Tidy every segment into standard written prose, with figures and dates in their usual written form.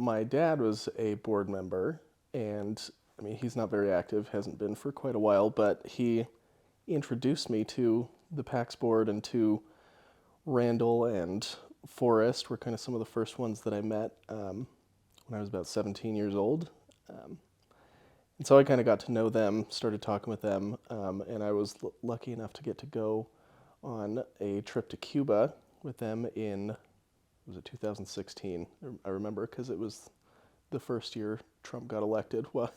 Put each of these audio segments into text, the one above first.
my dad was a board member, and I mean, he's not very active, hasn't been for quite a while, but he introduced me to the Pax board and to Randall and Forrest were kind of some of the first ones that I met when I was about 17 years old. Um, and so I kind of got to know them, started talking with them, and I was lucky enough to get to go on a trip to Cuba with them in, was it 2016? I remember because it was the first year Trump got elected. Well,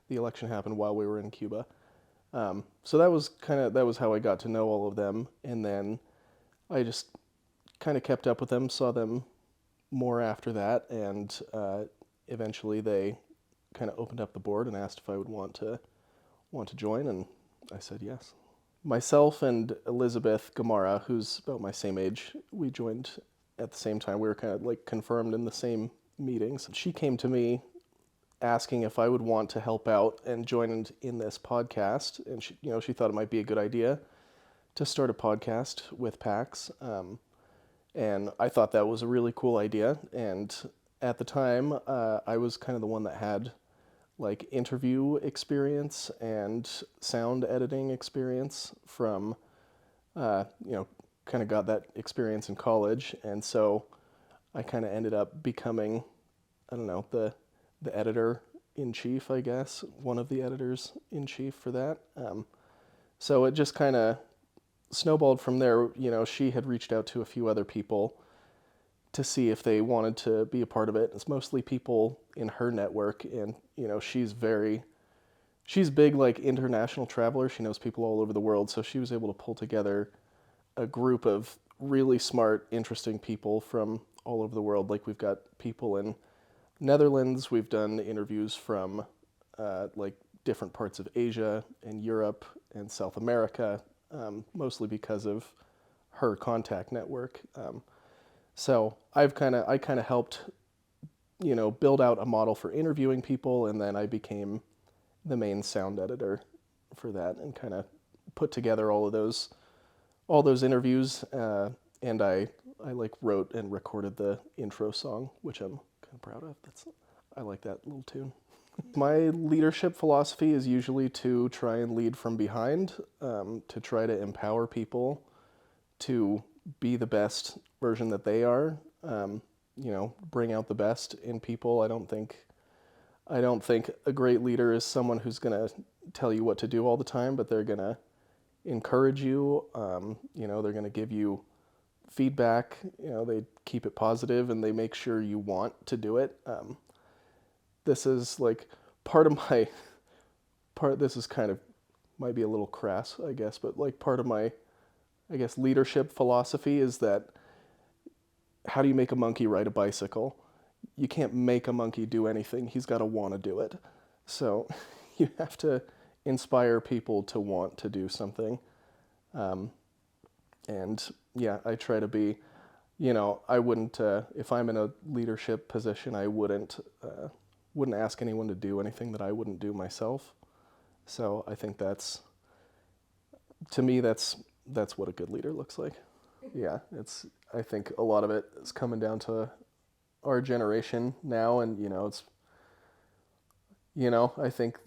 the election happened while we were in Cuba. So that was how I got to know all of them, and then I just kind of kept up with them, saw them more after that, and eventually they kind of opened up the board and asked if I would want to join, and I said yes. Myself and Elizabeth Gamara, who's about my same age, we joined at the same time. We were kind of like confirmed in the same meetings. She came to me asking if I would want to help out and join in this podcast, and she thought it might be a good idea to start a podcast with Pax, and I thought that was a really cool idea. And at the time, I was kind of the one that had like interview experience and sound editing experience from, kind of got that experience in college, and so I kind of ended up becoming, I don't know, the editor in chief, I guess, one of the editors in chief for that. So it just kind of snowballed from there. She had reached out to a few other people to see if they wanted to be a part of it. It's mostly people in her network, and she's big, like, international traveler. She knows people all over the world, so she was able to pull together a group of really smart, interesting people from all over the world. Like, we've got people in Netherlands. We've done interviews from like different parts of Asia and Europe and South America, mostly because of her contact network. So I kind of helped, build out a model for interviewing people, and then I became the main sound editor for that, and kind of put together all those interviews. And I like wrote and recorded the intro song, which I'm kind of proud of. I like that little tune. My leadership philosophy is usually to try and lead from behind, to try to empower people to be the best version that they are. Bring out the best in people. I don't think a great leader is someone who's gonna tell you what to do all the time, but they're gonna encourage you. They're gonna give you feedback. They keep it positive, and they make sure you want to do it. This is like this is kind of, might be a little crass, I guess, but like part of my, I guess, leadership philosophy is that, how do you make a monkey ride a bicycle? You can't make a monkey do anything. He's got to want to do it. So you have to inspire people to want to do something. And yeah, I try to be, I wouldn't, if I'm in a leadership position, I wouldn't ask anyone to do anything that I wouldn't do myself. So I think to me, that's what a good leader looks like. Yeah, I think a lot of it is coming down to our generation now, and I think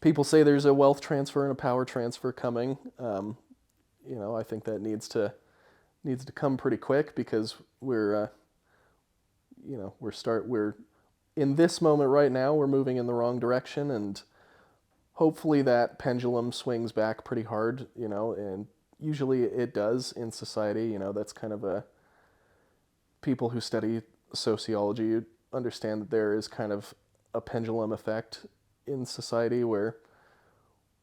people say there's a wealth transfer and a power transfer coming. I think that needs to come pretty quick, because we're in this moment right now, we're moving in the wrong direction, and hopefully that pendulum swings back pretty hard, and usually it does in society. That's kind of people who study sociology understand that there is kind of a pendulum effect in society, where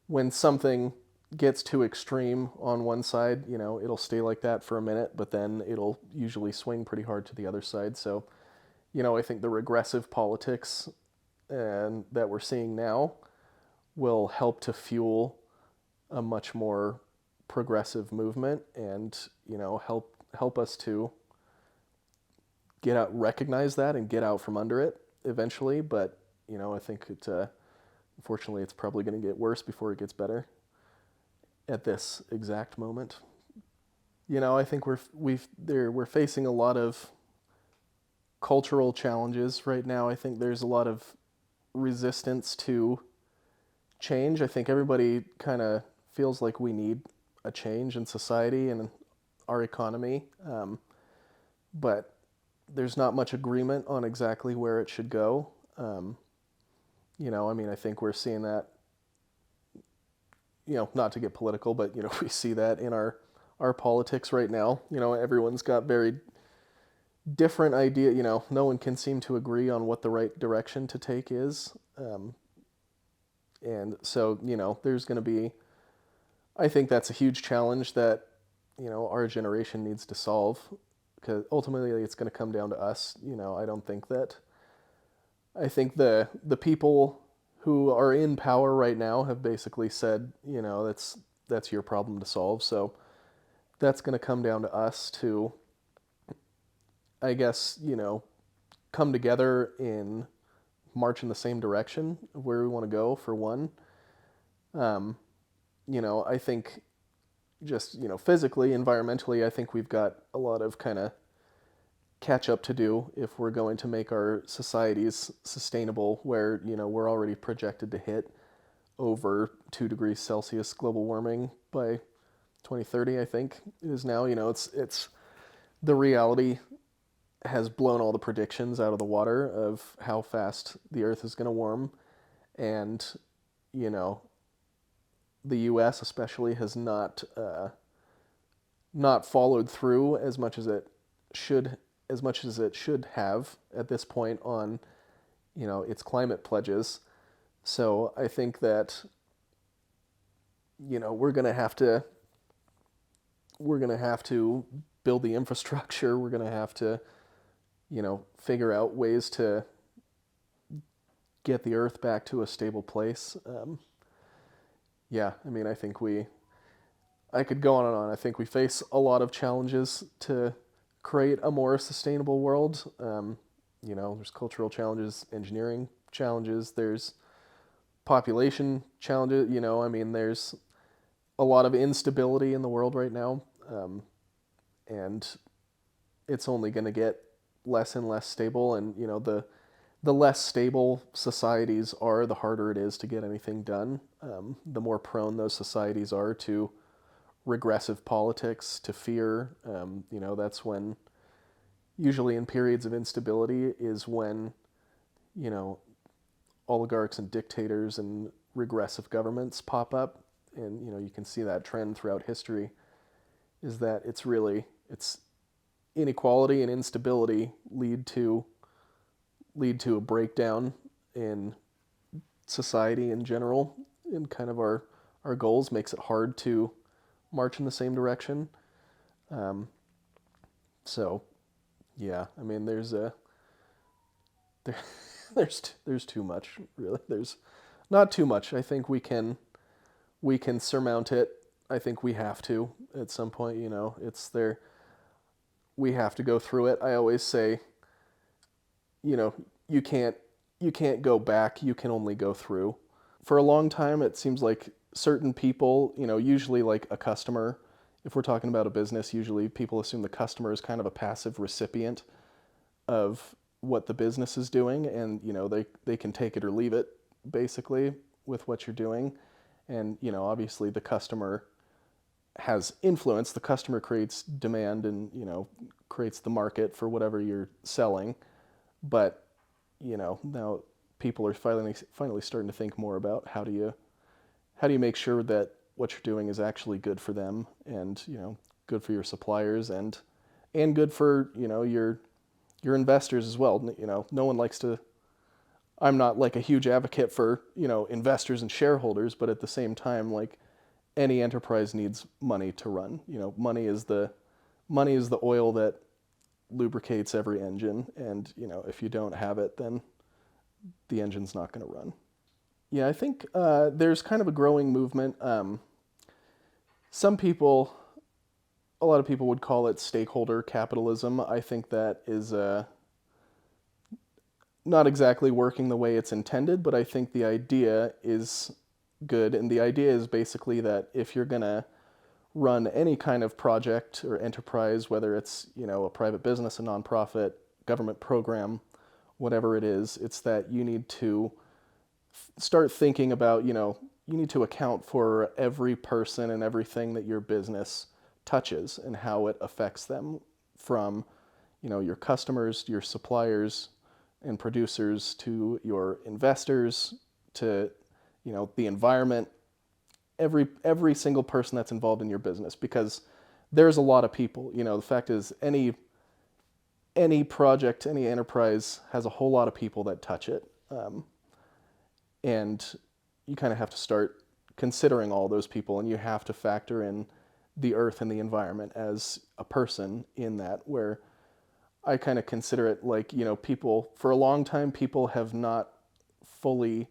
when something gets too extreme on one side, it'll stay like that for a minute, but then it'll usually swing pretty hard to the other side. So, I think the regressive politics that we're seeing now will help to fuel a much more progressive movement, and help us to get out, recognize that, and get out from under it eventually. But I think unfortunately, it's probably going to get worse before it gets better at this exact moment. I think we're facing a lot of cultural challenges right now. I think there's a lot of resistance to change. I think everybody kind of feels like we need a change in society and our economy, but there's not much agreement on exactly where it should go. I mean, I think we're seeing that, not to get political, but, we see that in our politics right now. Everyone's got very different idea. No one can seem to agree on what the right direction to take is. And so, there's going to be, I think that's a huge challenge that, our generation needs to solve, because ultimately it's going to come down to us. I think the people who are in power right now have basically said, that's your problem to solve. So that's going to come down to us to, I guess, come together in march in the same direction of where we want to go, for one. I think just, physically, environmentally, I think we've got a lot of kind of catch up to do if we're going to make our societies sustainable, where, we're already projected to hit over 2 degrees Celsius global warming by 2030, I think it is now. It's the reality has blown all the predictions out of the water of how fast the Earth is going to warm. And, the U.S. especially has not followed through as much as it should have at this point on, its climate pledges. So I think that, we're going to have to build the infrastructure. We're going to have to, figure out ways to get the Earth back to a stable place. I mean, I could go on and on. I think we face a lot of challenges to create a more sustainable world. There's cultural challenges, engineering challenges, there's population challenges. I mean, there's a lot of instability in the world right now. And it's only going to get less and less stable. And, the less stable societies are, the harder it is to get anything done. The more prone those societies are to regressive politics, to fear. That's when, usually in periods of instability, is when, oligarchs and dictators and regressive governments pop up. And, you can see that trend throughout history, is that it's inequality and instability lead to a breakdown in society in general, and kind of our goals, makes it hard to march in the same direction. So yeah, I mean, there's too much, really. There's not too much. I think we can surmount it. I think we have to at some point. It's there. We have to go through it. I always say, you can't go back. You can only go through. For a long time, it seems like certain people, usually like a customer, if we're talking about a business, usually people assume the customer is kind of a passive recipient of what the business is doing, and, they can take it or leave it, basically, with what you're doing. And, obviously the customer has influence. The customer creates demand and, creates the market for whatever you're selling. But, now people are finally starting to think more about how do you make sure that what you're doing is actually good for them, and, good for your suppliers, and good for, your investors as well. No one likes to, I'm not like a huge advocate for, investors and shareholders, but at the same time, like, any enterprise needs money to run. Money is the oil that lubricates every engine, and, if you don't have it, then the engine's not going to run. Yeah, I think there's kind of a growing movement. A lot of people would call it stakeholder capitalism. I think that is not exactly working the way it's intended, but I think the idea is good. And the idea is basically that if you're going to run any kind of project or enterprise, whether it's, a private business, a nonprofit, government program, whatever it is. It's that you need to start thinking about, you need to account for every person and everything that your business touches and how it affects them, from, your customers, your suppliers and producers, to your investors, to, the environment, every single person that's involved in your business, because there's a lot of people. The fact is, any project, any enterprise has a whole lot of people that touch it. And you kind of have to start considering all those people, and you have to factor in the earth and the environment as a person in that, where I kind of consider it like, people, for a long time, people have not fully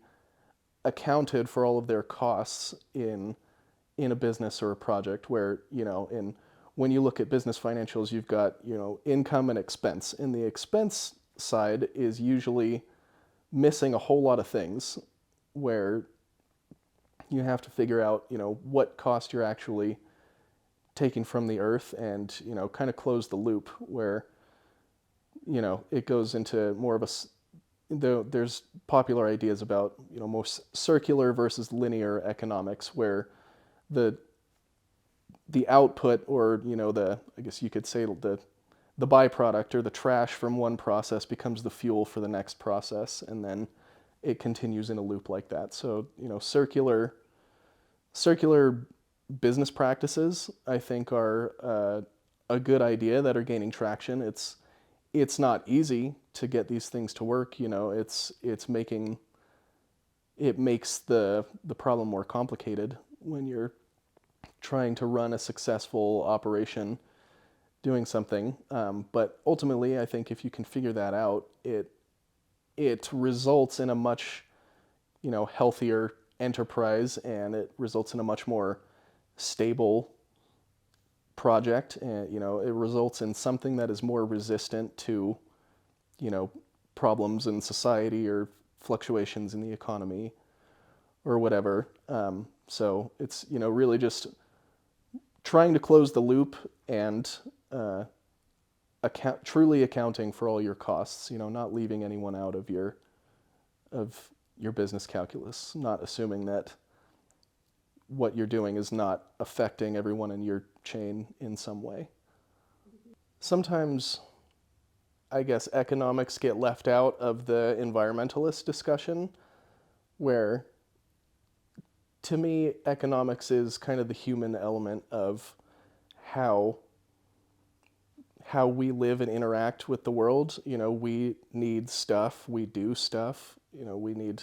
accounted for all of their costs in a business or a project, where, when you look at business financials, you've got, income and expense. And the expense side is usually missing a whole lot of things, where you have to figure out, what cost you're actually taking from the earth, and, kind of close the loop, where, it goes into more of there's popular ideas about, more circular versus linear economics, where the output, or, I guess you could say the byproduct or the trash from one process becomes the fuel for the next process, and then it continues in a loop like that. So, circular business practices, I think, are a good idea that are gaining traction. It's not easy to get these things to work. It makes the problem more complicated when you're trying to run a successful operation doing something. But ultimately, I think if you can figure that out, it results in a much, healthier enterprise, and it results in a much more stable project, and, it results in something that is more resistant to, problems in society or fluctuations in the economy or whatever. So it's, really just trying to close the loop, and truly accounting for all your costs, not leaving anyone out of your business calculus, not assuming that what you're doing is not affecting everyone in your chain in some way. Sometimes, I guess, economics get left out of the environmentalist discussion, where, to me, economics is kind of the human element of how we live and interact with the world. We need stuff, we do stuff, we need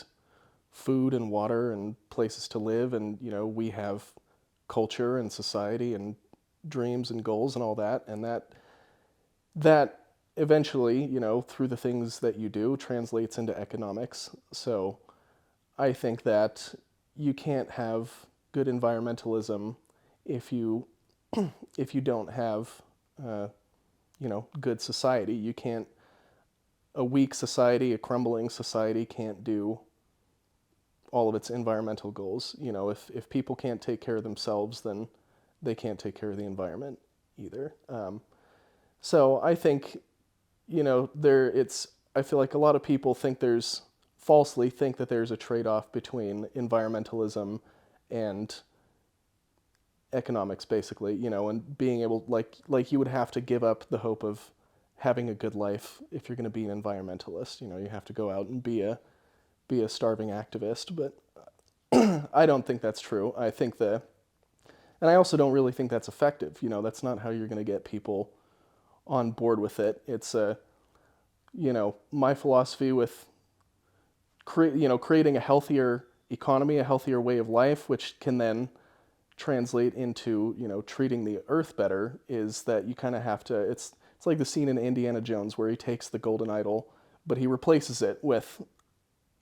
food and water and places to live, and, we have culture and society and dreams and goals and all that, and that eventually, through the things that you do, translates into economics. So I think that you can't have good environmentalism if you don't have good society. You can't. A weak society, a crumbling society, can't do all of its environmental goals. If people can't take care of themselves, then they can't take care of the environment either. So I think, I feel like a lot of people falsely think that there's a trade-off between environmentalism and economics, basically, and being able, like you would have to give up the hope of having a good life if you're going to be an environmentalist. You have to go out and be a starving activist, but I don't think that's true. And I also don't really think that's effective. That's not how you're going to get people on board with it. It's my philosophy with creating a healthier economy, a healthier way of life, which can then translate into, treating the earth better, is that you kind of have to, it's like the scene in Indiana Jones where he takes the golden idol, but he replaces it with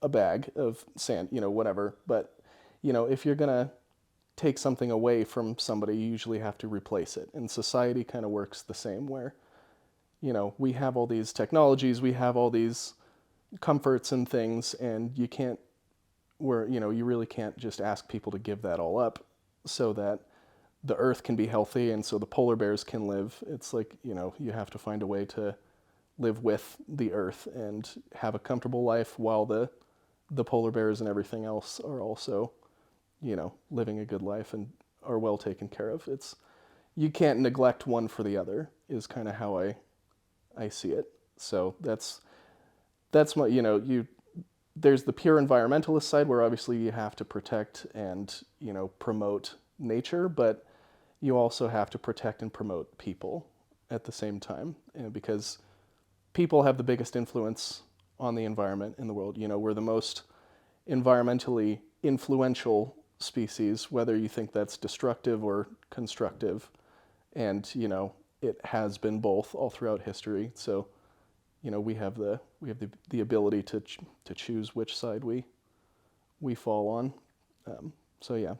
a bag of sand, whatever. But, if you're going to take something away from somebody, you usually have to replace it. And society kind of works the same, where, we have all these technologies, we have all these comforts and things, and you really can't just ask people to give that all up so that the earth can be healthy and so the polar bears can live. It's like, you have to find a way to live with the earth and have a comfortable life while the polar bears and everything else are also, living a good life and are well taken care of. You can't neglect one for the other is kind of how I see it. So that's my, there's the pure environmentalist side where obviously you have to protect and, promote nature, but you also have to protect and promote people at the same time. And because people have the biggest influence on the environment in the world. We're the most environmentally influential species, whether you think that's destructive or constructive. And, it has been both all throughout history. So, we have the ability to choose which side we fall on. So yeah,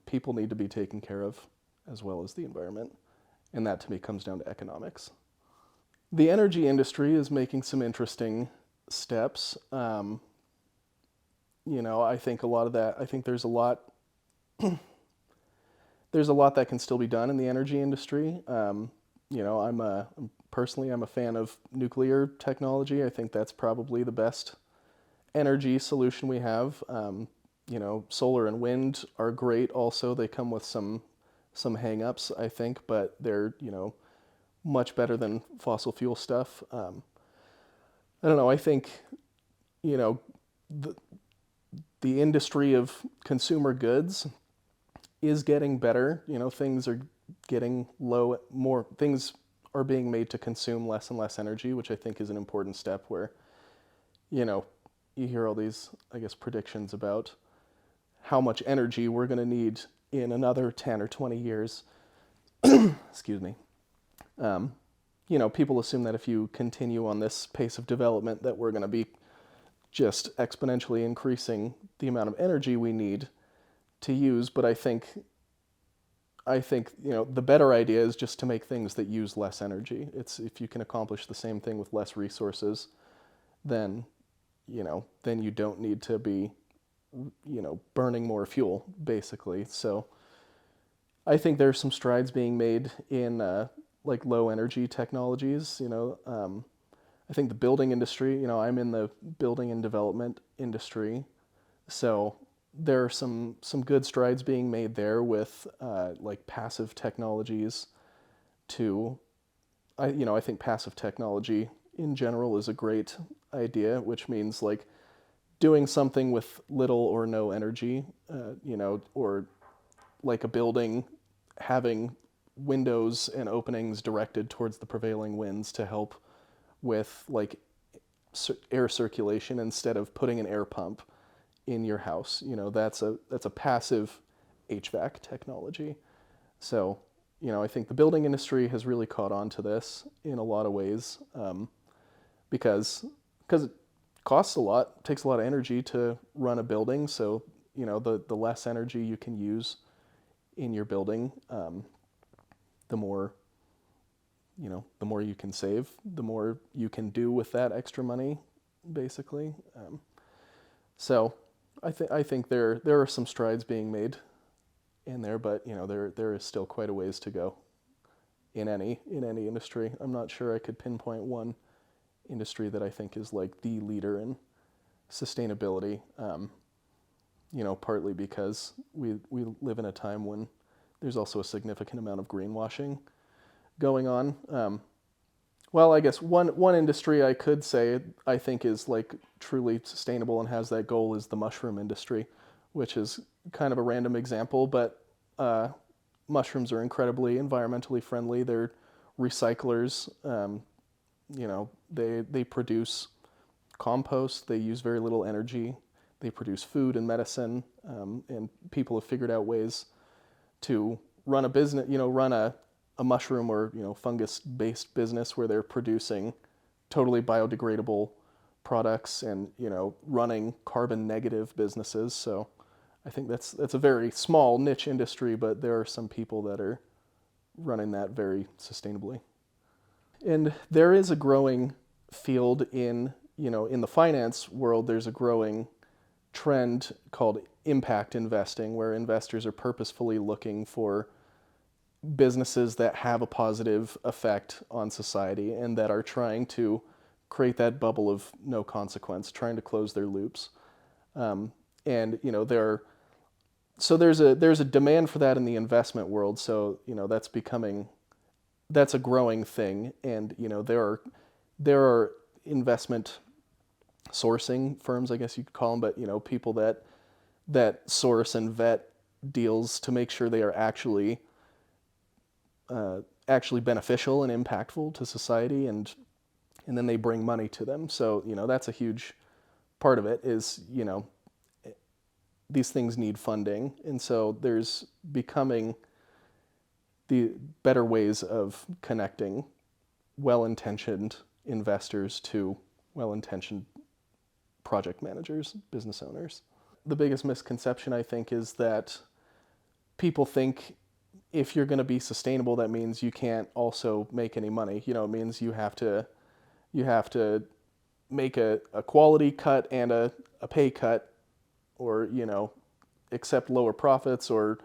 people need to be taken care of as well as the environment. And that to me comes down to economics. The energy industry is making some interesting steps. I think a lot of that, I think there's a lot that can still be done in the energy industry. Personally, I'm a fan of nuclear technology. I think that's probably the best energy solution we have. Solar and wind are great also. They come with some hang-ups, I think, but they're, much better than fossil fuel stuff. I don't know. I think, the industry of consumer goods is getting better. Things are getting things are being made to consume less and less energy, which I think is an important step where, you hear all these, I guess, predictions about how much energy we're going to need in another 10 or 20 years. Excuse me. People assume that if you continue on this pace of development that we're going to be just exponentially increasing the amount of energy we need to use. But I think, the better idea is just to make things that use less energy. If you can accomplish the same thing with less resources, then you don't need to be, burning more fuel, basically. So I think there's some strides being made in, low energy technologies. I think the building industry, I'm in the building and development industry, so there are some good strides being made there with passive technologies I think passive technology in general is a great idea, which means doing something with little or no energy, or like a building having windows and openings directed towards the prevailing winds to help with air circulation instead of putting an air pump in your house. That's a passive HVAC technology. So, I think the building industry has really caught on to this in a lot of ways, because it costs a lot, takes a lot of energy to run a building. So, the less energy you can use in your building, the more you can save, the more you can do with that extra money, basically. So I think there are some strides being made in there, but there is still quite a ways to go in any industry. I'm not sure I could pinpoint one industry that I think is the leader in sustainability. Partly because we live in a time when there's also a significant amount of greenwashing going on. Well, I guess one industry I could say I think is truly sustainable and has that goal is the mushroom industry, which is kind of a random example, but mushrooms are incredibly environmentally friendly. They're recyclers. They produce compost. They use very little energy. They produce food and medicine, and people have figured out ways to run a business, run a mushroom or fungus-based business where they're producing totally biodegradable products and running carbon negative businesses. So I think that's a very small niche industry, but there are some people that are running that very sustainably. And there is a growing field in the finance world. There's a growing trend called impact investing, where investors are purposefully looking for businesses that have a positive effect on society and that are trying to create that bubble of no consequence, trying to close their loops. And there's a demand for that in the investment world. So that's a growing thing, and there are investment sourcing firms, I guess you could call them, but people that source and vet deals to make sure they are actually beneficial and impactful to society, and then they bring money to them. So that's a huge part of it. Is these things need funding, and so there's becoming the better ways of connecting well-intentioned investors to well-intentioned project managers, business owners. The biggest misconception, I think, is that people think if you're going to be sustainable, that means you can't also make any money. It means you have to make a quality cut and a pay cut, or accept lower profits, or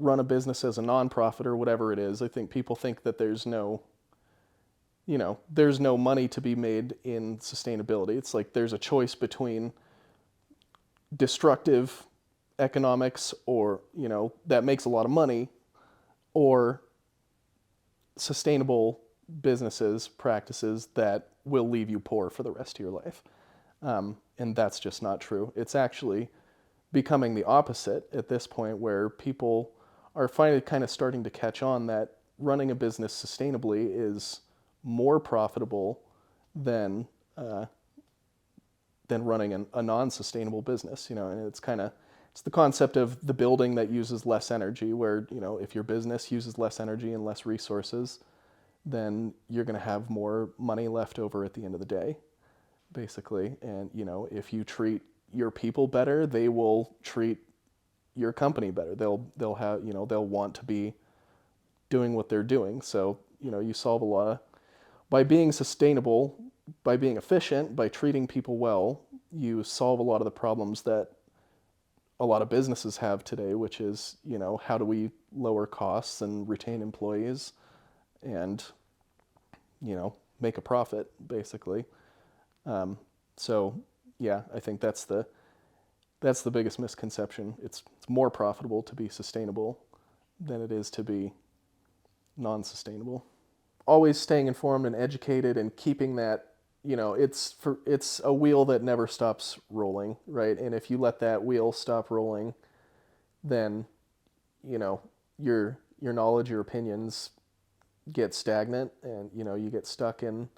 run a business as a nonprofit, or whatever it is. I think people think that there's no money to be made in sustainability. It's like there's a choice between destructive economics, or that makes a lot of money, or sustainable businesses practices that will leave you poor for the rest of your life. And that's just not true. It's actually becoming the opposite at this point, where people are finally kind of starting to catch on that running a business sustainably is more profitable than running a non-sustainable business. And it's the concept of the building that uses less energy, where if your business uses less energy and less resources, then you're going to have more money left over at the end of the day, basically. And if you treat your people better, they will treat your company better. They'll have they'll want to be doing what they're doing. So you solve a lot of, by being sustainable, by being efficient, by treating people well, you solve a lot of the problems that a lot of businesses have today, which is how do we lower costs and retain employees and make a profit, basically. So yeah, I think that's the biggest misconception. It's more profitable to be sustainable than it is to be non-sustainable. Always staying informed and educated, and keeping that, it's a wheel that never stops rolling, right? And if you let that wheel stop rolling, then your knowledge, your opinions get stagnant, and you get stuck in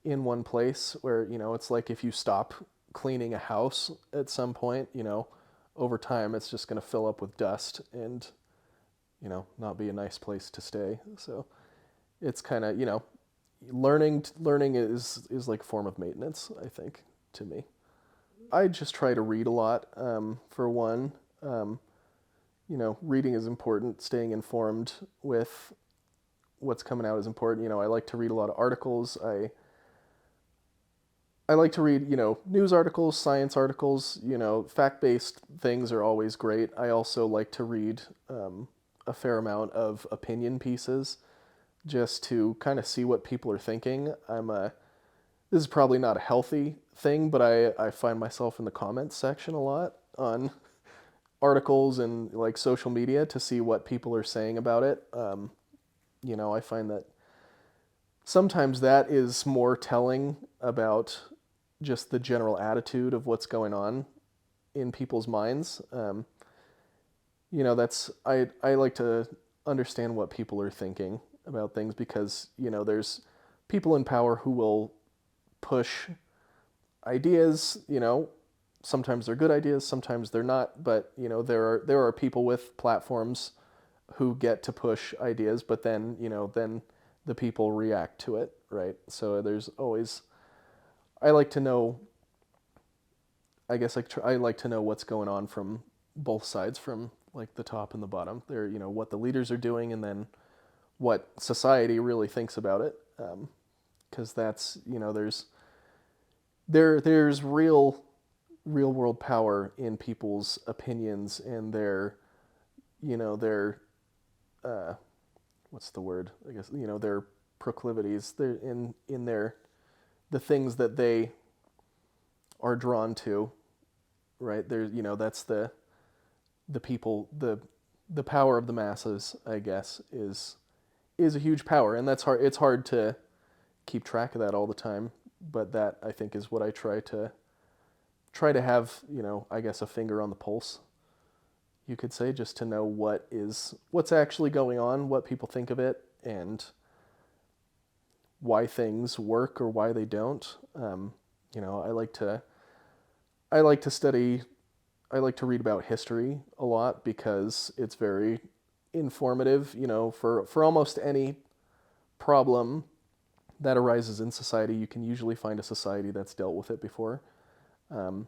one place where it's like if you stop cleaning a house at some point, over time it's just going to fill up with dust and not be a nice place to stay. So it's kind of learning is like a form of maintenance, I think, to me. I just try to read a lot. For one, reading is important. Staying informed with what's coming out is important. I like to read a lot of articles. I like to read, news articles, science articles. Fact-based things are always great. I also like to read a fair amount of opinion pieces, just to kind of see what people are thinking. This is probably not a healthy thing, but I find myself in the comments section a lot on articles and like social media to see what people are saying about it. I find that sometimes that is more telling about just the general attitude of what's going on in people's minds. I like to understand what people are thinking about things, because there's people in power who will push ideas. Sometimes they're good ideas, sometimes they're not, but there are people with platforms who get to push ideas, but then the people react to it, right? So there's always, I like to know, I guess I like to know what's going on from both sides, from like the top and the bottom. There, what the leaders are doing, and then what society really thinks about it. Because that's, there's real world power in people's opinions and their what's the word? I guess, their proclivities. They're in their the things that they are drawn to, right? There's, that's the people, the power of the masses, I guess, is a huge power, and that's hard. It's hard to keep track of that all the time, but that, I think, is what I try to have, I guess, a finger on the pulse, you could say, just to know what's actually going on, what people think of it, and why things work or why they don't. I like to study. I like to read about history a lot because it's very informative. For almost any problem that arises in society, you can usually find a society that's dealt with it before. Um,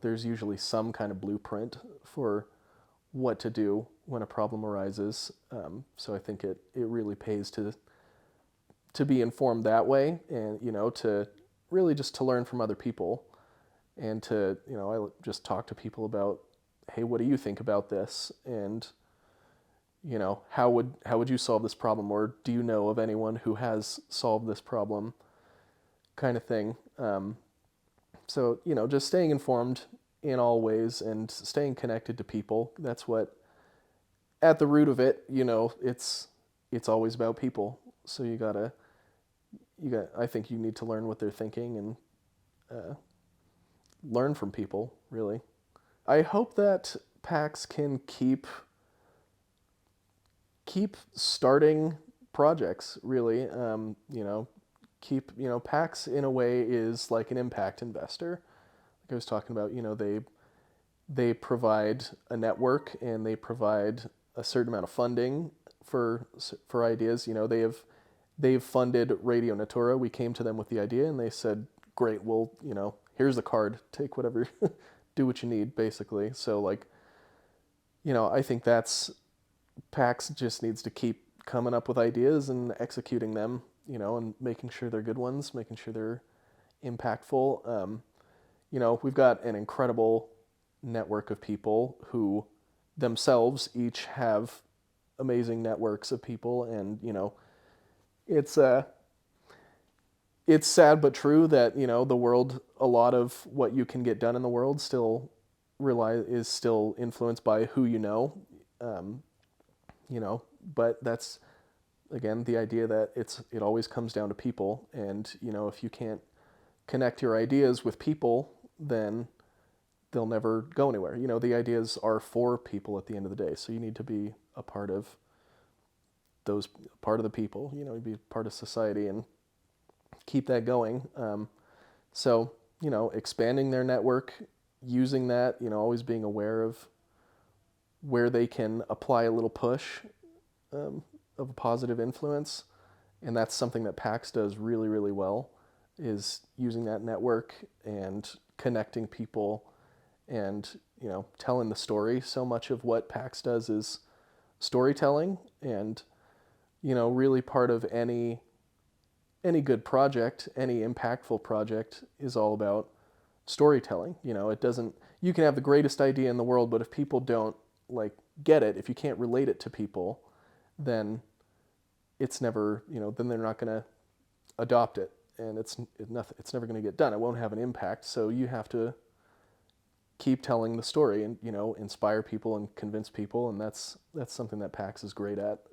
there's usually some kind of blueprint for what to do when a problem arises. So I think it really pays to be informed that way, and to really just to learn from other people, and to I just talk to people about, hey, what do you think about this, and how would you solve this problem, or do you know of anyone who has solved this problem, kind of thing. So just staying informed in all ways and staying connected to people. That's what, at the root of it, it's always about people. So I think you need to learn what they're thinking, and learn from people, really. I hope that Pax can keep starting projects, really. Pax in a way is like an impact investor. Like I was talking about, they provide a network, and they provide a certain amount of funding for ideas. They've funded Radio Natura. We came to them with the idea, and they said, great, well, here's the card, take whatever, do what you need, basically. So, like, I think Pax just needs to keep coming up with ideas and executing them, and making sure they're good ones, making sure they're impactful. We've got an incredible network of people who themselves each have amazing networks of people, and it's it's sad but true that the world, a lot of what you can get done in the world is still influenced by who you know. Um, but that's, again, the idea that it always comes down to people, and if you can't connect your ideas with people, then they'll never go anywhere. The ideas are for people at the end of the day, so you need to be a part of the people, be part of society and keep that going. So, expanding their network, using that, always being aware of where they can apply a little push, of a positive influence. And that's something that Pax does really, really well, is using that network and connecting people and, telling the story. So much of what Pax does is storytelling, and, really part of any good project, any impactful project, is all about storytelling. You can have the greatest idea in the world, but if people don't get it, if you can't relate it to people, then it's never, then they're not going to adopt it, and it's never going to get done. It won't have an impact. So you have to keep telling the story, and inspire people and convince people, and that's something that Pax is great at.